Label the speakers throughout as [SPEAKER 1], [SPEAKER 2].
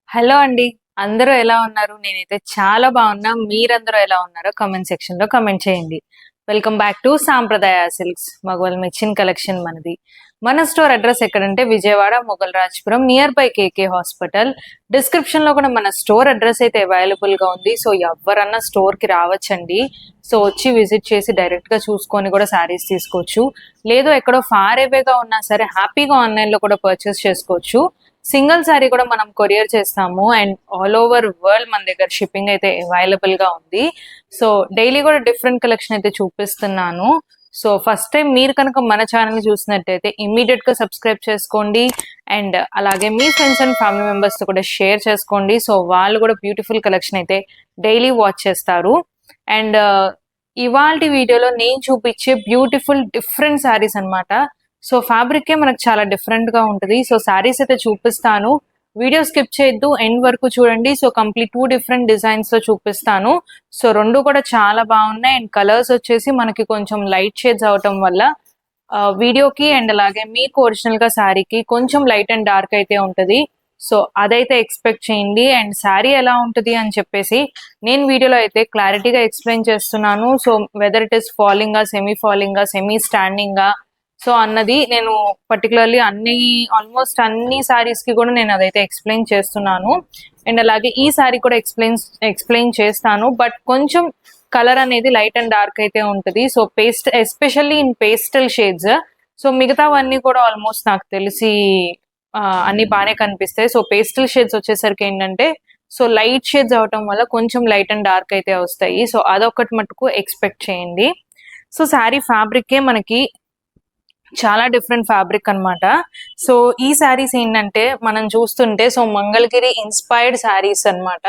[SPEAKER 1] Hello అండి. అందరూ ఎలా ఉన్నారు? నేనైతే చాలా బాగున్నా. మీరందరూ ఎలా ఉన్నారో కామెంట్ సెక్షన్‌లో కామెంట్ చేయండి. Welcome back to Sampradaya Silks. మగవాళ్ళ మెచ్చిన కలెక్షన్ మనది. మన స్టోర్ అడ్రస్ ఎక్కడంటే Vijayawada Mogalrajpuram near by KK hospital. డిస్క్రిప్షన్‌లో కూడా మన స్టోర్ అడ్రస్ అయితే అవైలబుల్‌గా ఉంది. సో ఎవ్వరన్నా స్టోర్‌కి రావచ్చండి. సో వచ్చి విజిట్ చేసి డైరెక్ట్‌గా చూసుకొని కూడా శారీస్ తీసుకోవచ్చు. లేదు ఎక్కడో ఫార్ అవేగా ఉన్నా సరే హ్యాపీగా ఆన్‌లైన్‌లో కూడా పర్చేస్ చేసుకోవచ్చు. సింగిల్ శారీ కూడా మనం కొరియర్ చేస్తాము అండ్ ఆల్ ఓవర్ వరల్డ్ మన దగ్గర షిప్పింగ్ అయితే అవైలబుల్ గా ఉంది. సో డైలీ కూడా డిఫరెంట్ కలెక్షన్ అయితే చూపిస్తున్నాను. సో ఫస్ట్ టైం మీరు కనుక మన ఛానల్ చూసినట్టయితే ఇమ్మీడియట్ గా సబ్స్క్రైబ్ చేసుకోండి అండ్ అలాగే మీ ఫ్రెండ్స్ అండ్ ఫ్యామిలీ మెంబర్స్ తో కూడా షేర్ చేసుకోండి. సో వాళ్ళు కూడా బ్యూటిఫుల్ కలెక్షన్ అయితే డైలీ వాచ్ చేస్తారు. అండ్ ఇవాల్టి వీడియోలో నేను చూపించే బ్యూటిఫుల్ డిఫరెంట్ శారీస్ అన్నమాట. సో ఫ్యాబ్రిక్ మనకు చాలా డిఫరెంట్ గా ఉంటుంది. సో శారీస్ అయితే చూపిస్తాను. వీడియో స్కిప్ చేయొద్దు, ఎండ్ వరకు చూడండి. సో కంప్లీట్ 2 డిఫరెంట్ డిజైన్స్ తో చూపిస్తాను. సో రెండు కూడా చాలా బాగున్నాయి అండ్ కలర్స్ వచ్చేసి మనకి కొంచెం లైట్ షేడ్స్ అవటం వల్ల వీడియోకి అండ్ అలాగే మీకు ఒరిజినల్ గా శారీకి కొంచెం లైట్ అండ్ డార్క్ అయితే ఉంటది. సో అదైతే ఎక్స్పెక్ట్ చేయండి. అండ్ శారీ ఎలా ఉంటుంది అని చెప్పేసి నేను వీడియోలో అయితే క్లారిటీగా ఎక్స్ప్లెయిన్ చేస్తున్నాను. So whether it is falling గా, సెమీ స్టాండింగ్ గా సో అన్నది నేను పర్టికులర్లీ ఆల్మోస్ట్ అన్ని సారీస్ కి కూడా నేను అదైతే ఎక్స్ప్లెయిన్ చేస్తున్నాను. అండ్ అలాగే ఈ సారీ కూడా ఎక్స్ప్లెయిన్ చేస్తాను. బట్ కొంచెం కలర్ అనేది లైట్ అండ్ డార్క్ అయితే ఉంటుంది. So especially in pastel shades. So మిగతావన్నీ కూడా ఆల్మోస్ట్ నాకు తెలిసి అన్ని బాగానే కనిపిస్తాయి. సో పేస్టల్ షేడ్స్ వచ్చేసరికి ఏంటంటే సో లైట్ షేడ్స్ అవటం వల్ల కొంచెం లైట్ అండ్ డార్క్ అయితే వస్తాయి. సో అదొకటి మటుకు ఎక్స్పెక్ట్ చేయండి. సో శారీ ఫ్యాబ్రికే మనకి చాలా డిఫరెంట్ ఫ్యాబ్రిక్ అనమాట. సో ఈ శారీస్ ఏంటంటే మనం చూస్తుంటే సో మంగళగిరి ఇన్స్పైర్డ్ శారీస్ అనమాట.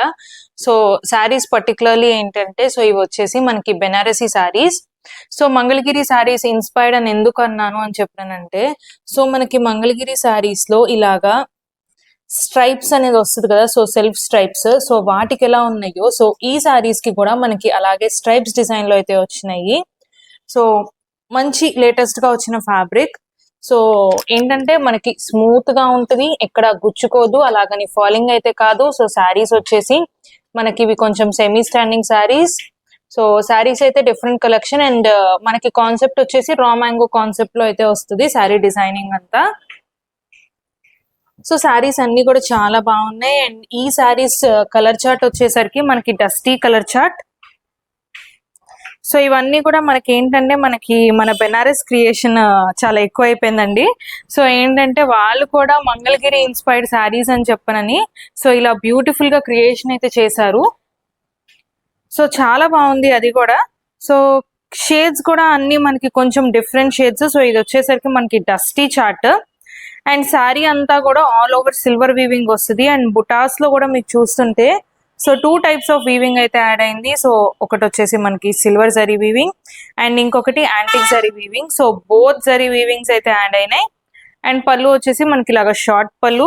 [SPEAKER 1] సో శారీస్ పర్టికులర్లీ ఏంటంటే సో ఇవి వచ్చేసి మనకి బెనారసీ శారీస్. సో మంగళగిరి శారీస్ ఇన్స్పైర్డ్ అని ఎందుకు అన్నాను అని చెప్పానంటే సో మనకి మంగళగిరి శారీస్ లో ఇలాగా స్ట్రైప్స్ అనేది వస్తుంది కదా, సో సెల్ఫ్ స్ట్రైప్స్. సో వాటికి ఎలా ఉన్నాయో సో ఈ శారీస్ కి కూడా మనకి అలాగే స్ట్రైప్స్ డిజైన్ లో అయితే వచ్చినాయి. సో మంచి లేటెస్ట్ గా వచ్చిన ఫ్యాబ్రిక్. సో ఏంటంటే మనకి స్మూత్ గా ఉంటుంది, ఎక్కడ గుచ్చుకోదు, అలాగని ఫాలింగ్ అయితే కాదు. సో శారీస్ వచ్చేసి మనకి ఇవి కొంచెం semi standing saris. So saris అయితే డిఫరెంట్ కలెక్షన్ అండ్ మనకి కాన్సెప్ట్ వచ్చేసి రా మ్యాంగో కాన్సెప్ట్ లో అయితే వస్తుంది శారీ డిజైనింగ్ అంతా. సో శారీస్ అన్ని కూడా చాలా బాగున్నాయి. అండ్ ఈ శారీస్ కలర్ చార్ట్ వచ్చేసరికి మనకి డస్టీ కలర్ చార్ట్. సో ఇవన్నీ కూడా మనకి ఏంటంటే మన బెనారస్ క్రియేషన్ చాలా ఎక్కువ అయిపోయిందండి. సో ఏంటంటే వాళ్ళు కూడా మంగళగిరి ఇన్స్పైర్డ్ శారీస్ అని చెప్పనని సో ఇలా బ్యూటిఫుల్ గా క్రియేషన్ అయితే చేశారు. సో చాలా బాగుంది అది కూడా. సో షేడ్స్ కూడా అన్ని మనకి కొంచెం డిఫరెంట్ షేడ్స్. సో ఇది వచ్చేసరికి మనకి డస్టీ చార్ట్ అండ్ శారీ అంతా కూడా ఆల్ ఓవర్ సిల్వర్ వీవింగ్ వస్తుంది. అండ్ బుటాస్ లో కూడా మీకు చూస్తుంటే సో 2 టైప్స్ ఆఫ్ వీవింగ్ అయితే యాడ్ అయింది. సో ఒకటి వచ్చేసి మనకి సిల్వర్ జరీ వీవింగ్ అండ్ ఇంకొకటి antique zari weaving. So both zari weavings అయితే యాడ్ అయినాయి. అండ్ పళ్ళు వచ్చేసి మనకి ఇలాగా షార్ట్ పళ్ళు.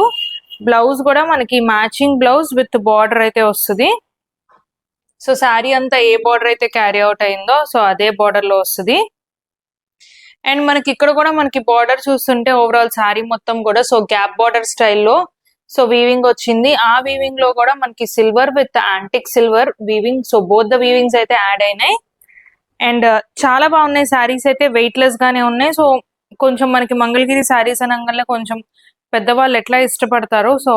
[SPEAKER 1] బ్లౌజ్ కూడా మనకి మ్యాచింగ్ బ్లౌజ్ విత్ బార్డర్ అయితే వస్తుంది. సో శారీ అంతా ఏ బార్డర్ అయితే క్యారీ అవుట్ అయిందో సో అదే బార్డర్ లో వస్తుంది. అండ్ మనకి ఇక్కడ కూడా మనకి బార్డర్ చూస్తుంటే ఓవరాల్ శారీ మొత్తం కూడా సో గ్యాప్ బార్డర్ స్టైల్లో సో వీవింగ్ వచ్చింది. ఆ వీవింగ్ లో కూడా మనకి silver with antique silver weaving. So both the weavings అయితే యాడ్ అయినాయి. అండ్ చాలా బాగున్నాయి శారీస్ అయితే, వెయిట్ లెస్ గానే ఉన్నాయి. సో కొంచెం మనకి మంగళగిరి శారీస్ అనగానే కొంచెం పెద్దవాళ్ళు ఎట్లా ఇష్టపడతారో సో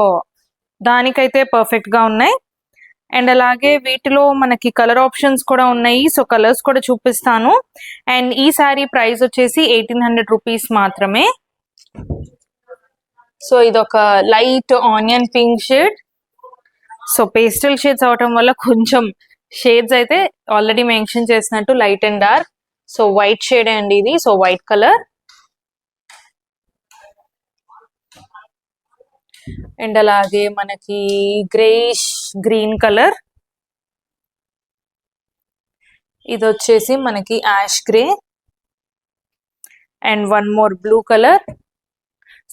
[SPEAKER 1] దానికైతే పర్ఫెక్ట్ గా ఉన్నాయి. అండ్ అలాగే వీటిలో మనకి కలర్ ఆప్షన్స్ కూడా ఉన్నాయి. సో కలర్స్ కూడా చూపిస్తాను. అండ్ ఈ శారీ ప్రైస్ వచ్చేసి 1800 రూపీస్ మాత్రమే. సో ఇది ఒక light onion pink shade. So pastel shades అవటం వల్ల కొంచెం షేడ్స్ అయితే ఆల్రెడీ మెన్షన్ చేసినట్టు light and dark. So white shade అండి ఇది. సో వైట్ కలర్ అండ్ అలాగే మనకి గ్రేష్ గ్రీన్ కలర్. ఇది వచ్చేసి మనకి ash grey and one more blue colour.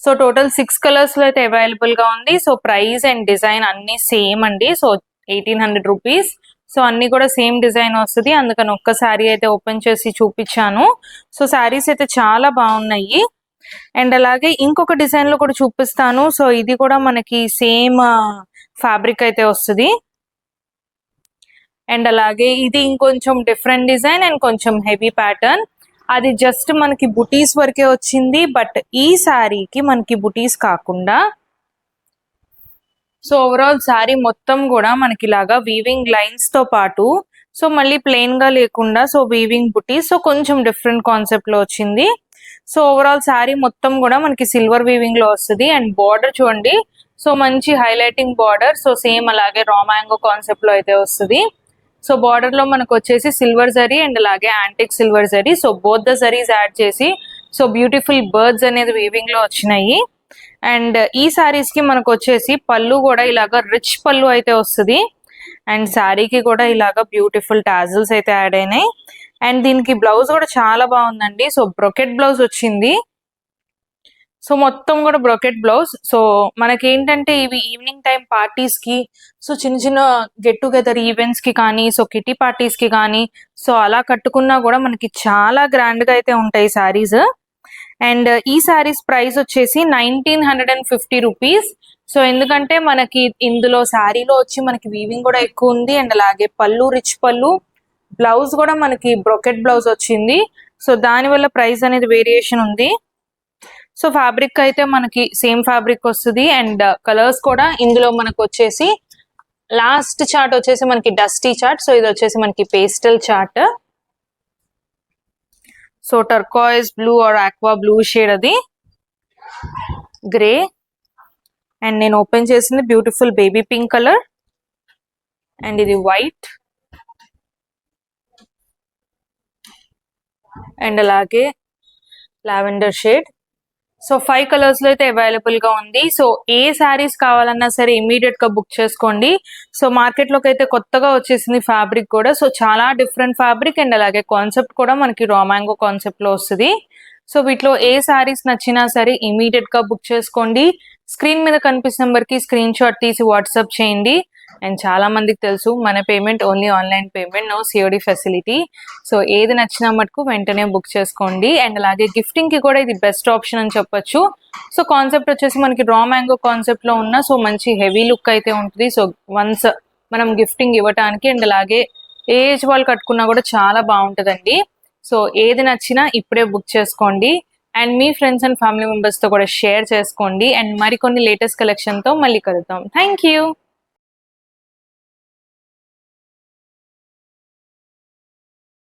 [SPEAKER 1] So total 6 colours లో అయితే అవైలబుల్ గా ఉంది. సో ప్రైస్ అండ్ డిజైన్ అన్ని సేమ్ అండి. So 1800 rupees. సో అన్ని కూడా సేమ్ డిజైన్ వస్తుంది, అందుకని ఒక్క శారీ అయితే ఓపెన్ చేసి చూపించాను. సో శారీస్ అయితే చాలా బాగున్నాయి. అండ్ అలాగే ఇంకొక డిజైన్ లో కూడా చూపిస్తాను. సో ఇది కూడా మనకి సేమ్ ఫ్యాబ్రిక్ అయితే వస్తుంది. అండ్ అలాగే ఇది ఇంకొంచెం డిఫరెంట్ డిజైన్ అండ్ కొంచెం హెవీ ప్యాటర్న్. అది జస్ట్ మనకి బుటీస్ వరకే వచ్చింది. బట్ ఈ శారీకి మనకి బుటీస్ కాకుండా సో ఓవరాల్ శారీ మొత్తం కూడా మనకి ఇలాగా వీవింగ్ లైన్స్ తో పాటు సో మళ్ళీ ప్లెయిన్ గా లేకుండా సో వీవింగ్ బుటీస్, సో కొంచెం డిఫరెంట్ కాన్సెప్ట్ లో వచ్చింది. సో ఓవరాల్ శారీ మొత్తం కూడా మనకి సిల్వర్ వీవింగ్ లో వస్తుంది. అండ్ బార్డర్ చూడండి, సో మంచి హైలైటింగ్ బార్డర్. సో సేమ్ అలాగే రా మ్యాంగో కాన్సెప్ట్ లో అయితే వస్తుంది. సో బార్డర్ లో మనకు వచ్చేసి సిల్వర్ జరీ అండ్ అలాగే antique silver zari. So both the zaris add చేసి సో బ్యూటిఫుల్ బర్డ్స్ అనేది వీవింగ్ లో వచ్చినాయి. అండ్ ఈ సారీస్ కి మనకు వచ్చేసి పళ్ళు కూడా ఇలాగా రిచ్ పళ్ళు అయితే వస్తుంది. అండ్ శారీకి కూడా ఇలాగా బ్యూటిఫుల్ టాజిల్స్ అయితే యాడ్ అయినాయి. అండ్ దీనికి బ్లౌజ్ కూడా చాలా బాగుందండి. సో బ్రొకెట్ బ్లౌజ్ వచ్చింది. సో మొత్తం కూడా బ్రొకెట్ బ్లౌజ్. సో మనకి ఏంటంటే ఇవి ఈవినింగ్ టైం పార్టీస్ కి, సో చిన్న చిన్న గెట్ టుగెదర్ ఈవెంట్స్ కి కానీ, సో కిటీ పార్టీస్ కి కానీ సో అలా కట్టుకున్నా కూడా మనకి చాలా గ్రాండ్ గా అయితే ఉంటాయి శారీస్. అండ్ ఈ శారీస్ ప్రైస్ వచ్చేసి 1950 రూపీస్. సో ఎందుకంటే మనకి ఇందులో శారీలో వచ్చి మనకి వీవింగ్ కూడా ఎక్కువ ఉంది. అండ్ అలాగే పళ్ళు రిచ్ పళ్ళు, బ్లౌజ్ కూడా మనకి బ్రొకెట్ బ్లౌజ్ వచ్చింది. సో దానివల్ల ప్రైస్ అనేది వేరియేషన్ ఉంది. సో ఫ్యాబ్రిక్ అయితే మనకి సేమ్ ఫ్యాబ్రిక్ వస్తుంది. అండ్ కలర్స్ కూడా ఇందులో మనకు వచ్చేసి లాస్ట్ చార్ట్ వచ్చేసి మనకి డస్టీ చార్ట్. సో ఇది వచ్చేసి మనకి pastel chart. So turquoise blue or aqua blue shade, అది గ్రే. అండ్ నేను ఓపెన్ చేసింది beautiful baby pink colour. And ఇది వైట్ అండ్ అలాగే లావెండర్ షేడ్. సో 5 కలర్స్ లో అయితే అవైలబుల్ గా ఉంది. సో ఏ శారీస్ కావాలన్నా సరే ఇమీడియట్ గా బుక్ చేసుకోండి. సో మార్కెట్ లోకి అయితే కొత్తగా వచ్చేసింది ఫ్యాబ్రిక్ కూడా. సో చాలా డిఫరెంట్ ఫ్యాబ్రిక్ అండ్ అలాగే కాన్సెప్ట్ కూడా మనకి రా మ్యాంగో కాన్సెప్ట్ లో వస్తుంది. సో వీటిలో ఏ శారీస్ నచ్చినా సరే ఇమీడియట్ గా బుక్ చేసుకోండి. స్క్రీన్ మీద కనిపిస్తున్న నెంబర్ కి స్క్రీన్ షాట్ తీసి వాట్సాప్ చేయండి. అండ్ చాలా మందికి తెలుసు మన payment only online payment, no COD facility. So ఏది నచ్చినా మటుకు వెంటనే బుక్ చేసుకోండి. అండ్ అలాగే గిఫ్టింగ్ కి కూడా ఇది బెస్ట్ ఆప్షన్ అని చెప్పొచ్చు. సో కాన్సెప్ట్ వచ్చేసి మనకి రా మ్యాంగో కాన్సెప్ట్ లో ఉన్న సో మంచి హెవీ లుక్ అయితే ఉంటుంది. సో వన్స్ మనం గిఫ్టింగ్ ఇవ్వటానికి అండ్ అలాగే ఏ ఏజ్ వాళ్ళు కట్టుకున్నా కూడా చాలా బాగుంటుందండి. సో ఏది నచ్చినా ఇప్పుడే బుక్ చేసుకోండి. And me friends and family members తో కూడా షేర్ చేసుకోండి. అండ్ మరికొన్ని లేటెస్ట్ కలెక్షన్ తో మళ్ళీ కలుద్దాం. Thank you.